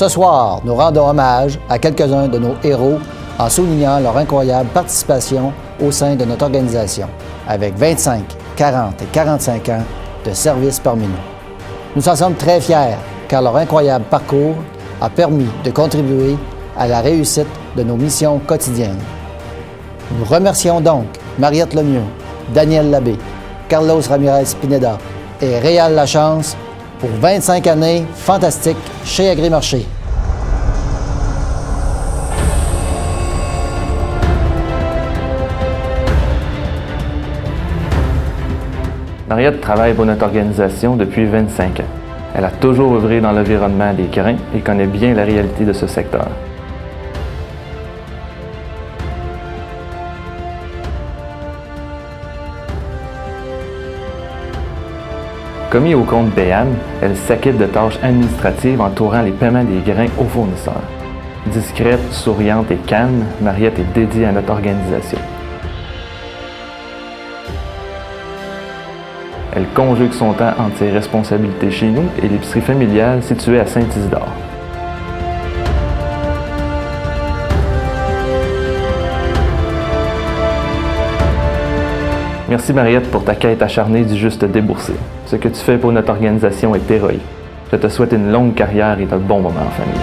Ce soir, nous rendons hommage à quelques-uns de nos héros en soulignant leur incroyable participation au sein de notre organisation, avec 25, 40 et 45 ans de service parmi nous. Nous en sommes très fiers, car leur incroyable parcours a permis de contribuer à la réussite de nos missions quotidiennes. Nous remercions donc Mariette Lemieux, Daniel Labbé, Carlos Ramirez-Pineda et Réal Lachance pour 25 années fantastiques chez Agrimarché. Mariette travaille pour notre organisation depuis 25 ans. Elle a toujours œuvré dans l'environnement des grains et connaît bien la réalité de ce secteur. Commis au compte BAM, elle s'acquitte de tâches administratives entourant les paiements des grains aux fournisseurs. Discrète, souriante et calme, Mariette est dédiée à notre organisation. Elle conjugue son temps entre ses responsabilités chez nous et l'épicerie familiale située à Saint-Isidore. Merci Mariette pour ta quête acharnée du juste déboursé. Ce que tu fais pour notre organisation est héroïque. Je te souhaite une longue carrière et de bons moments en famille.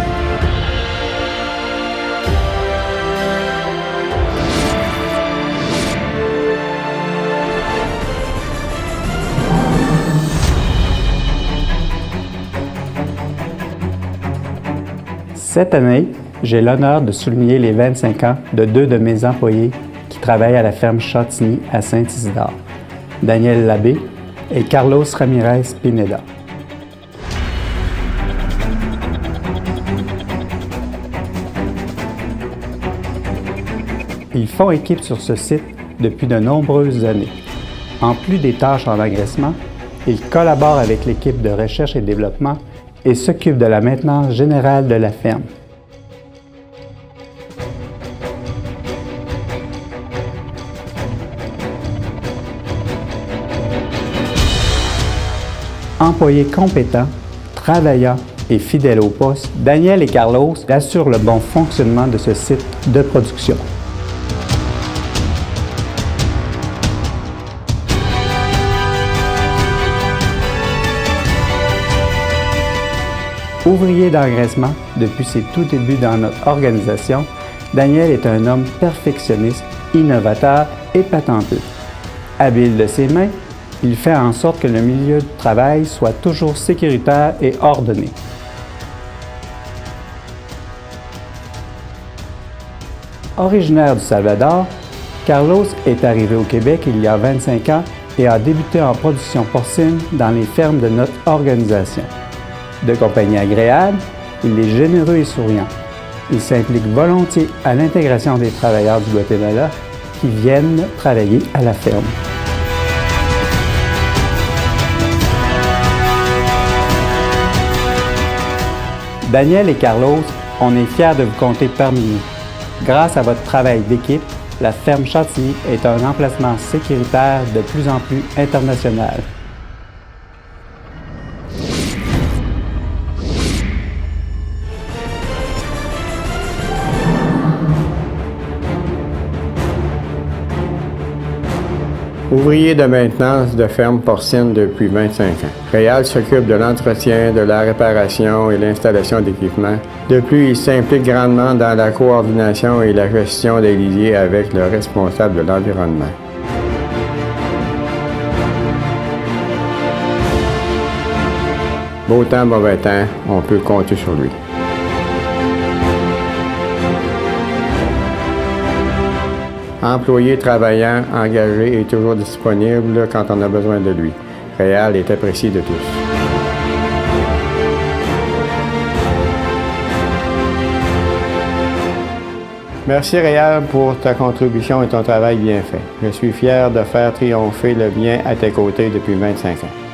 Cette année, j'ai l'honneur de souligner les 25 ans de deux de mes employés qui travaillent à la ferme Chantigny à Saint-Isidore, Daniel Labbé et Carlos Ramirez-Pineda. Ils font équipe sur ce site depuis de nombreuses années. En plus des tâches en engraissement, ils collaborent avec l'équipe de recherche et développement et s'occupent de la maintenance générale de la ferme. Employés compétents, travaillants et fidèles au poste, Daniel et Carlos assurent le bon fonctionnement de ce site de production. Ouvrier d'engraissement depuis ses tout débuts dans notre organisation, Daniel est un homme perfectionniste, innovateur et patenteux. Habile de ses mains, il fait en sorte que le milieu de travail soit toujours sécuritaire et ordonné. Originaire du Salvador, Carlos est arrivé au Québec il y a 25 ans et a débuté en production porcine dans les fermes de notre organisation. De compagnie agréable, il est généreux et souriant. Il s'implique volontiers à l'intégration des travailleurs du Guatemala qui viennent travailler à la ferme. Daniel et Carlos, on est fiers de vous compter parmi nous. Grâce à votre travail d'équipe, la ferme Chantigny est un emplacement sécuritaire de plus en plus international. Ouvrier de maintenance de ferme porcine depuis 25 ans. Réal s'occupe de l'entretien, de la réparation et l'installation d'équipements. De plus, il s'implique grandement dans la coordination et la gestion des lisiers avec le responsable de l'environnement. Beau temps, mauvais temps, on peut compter sur lui. Employé, travaillant, engagé et toujours disponible quand on a besoin de lui. Réal est apprécié de tous. Merci Réal pour ta contribution et ton travail bien fait. Je suis fier de faire triompher le bien à tes côtés depuis 25 ans.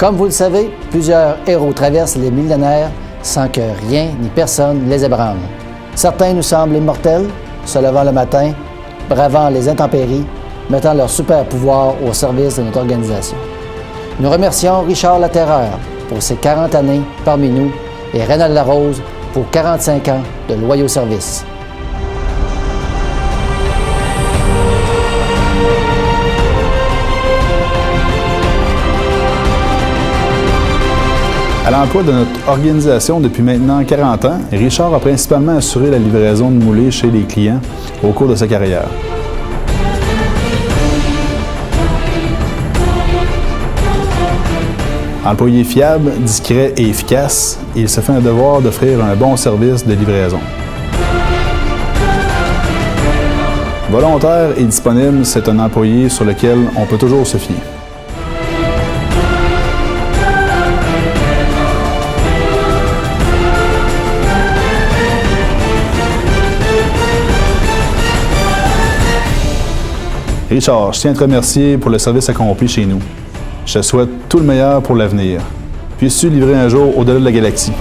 Comme vous le savez, plusieurs héros traversent les millénaires sans que rien ni personne les ébranle. Certains nous semblent immortels, se levant le matin, bravant les intempéries, mettant leur super pouvoir au service de notre organisation. Nous remercions Richard Laterreur pour ses 40 années parmi nous et Rénal Larose pour 45 ans de loyaux services. À l'emploi de notre organisation depuis maintenant 40 ans, Richard a principalement assuré la livraison de moulées chez les clients au cours de sa carrière. Employé fiable, discret et efficace, il se fait un devoir d'offrir un bon service de livraison. Volontaire et disponible, c'est un employé sur lequel on peut toujours se fier. Richard, je tiens à te remercier pour le service accompli chez nous. Je te souhaite tout le meilleur pour l'avenir. Puisses-tu livrer un jour au-delà de la galaxie.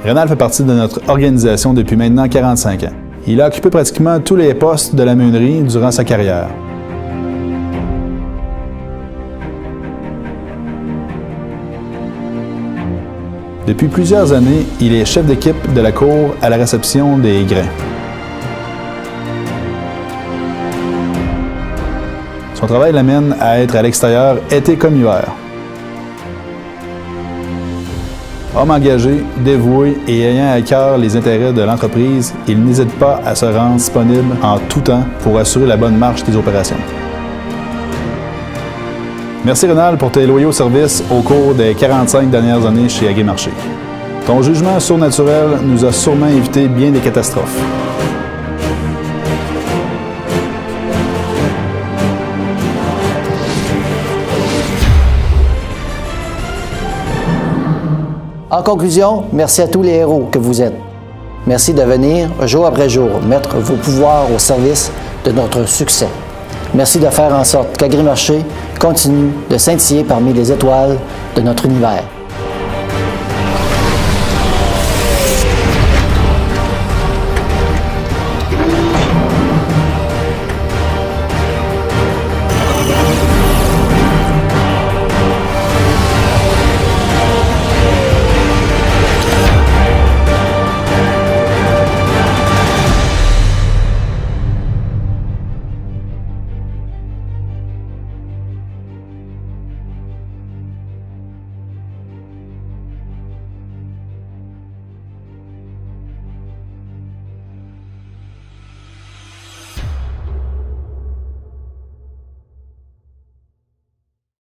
Rénal fait partie de notre organisation depuis maintenant 45 ans. Il a occupé pratiquement tous les postes de la meunerie durant sa carrière. Depuis plusieurs années, il est chef d'équipe de la cour à la réception des grains. Son travail l'amène à être à l'extérieur été comme hiver. Homme engagé, dévoué et ayant à cœur les intérêts de l'entreprise, il n'hésite pas à se rendre disponible en tout temps pour assurer la bonne marche des opérations. Merci Rénal pour tes loyaux services au cours des 45 dernières années chez Agrimarché. Ton jugement surnaturel nous a sûrement évité bien des catastrophes. En conclusion, merci à tous les héros que vous êtes. Merci de venir, jour après jour, mettre vos pouvoirs au service de notre succès. Merci de faire en sorte qu'Agrimarché continue de scintiller parmi les étoiles de notre univers.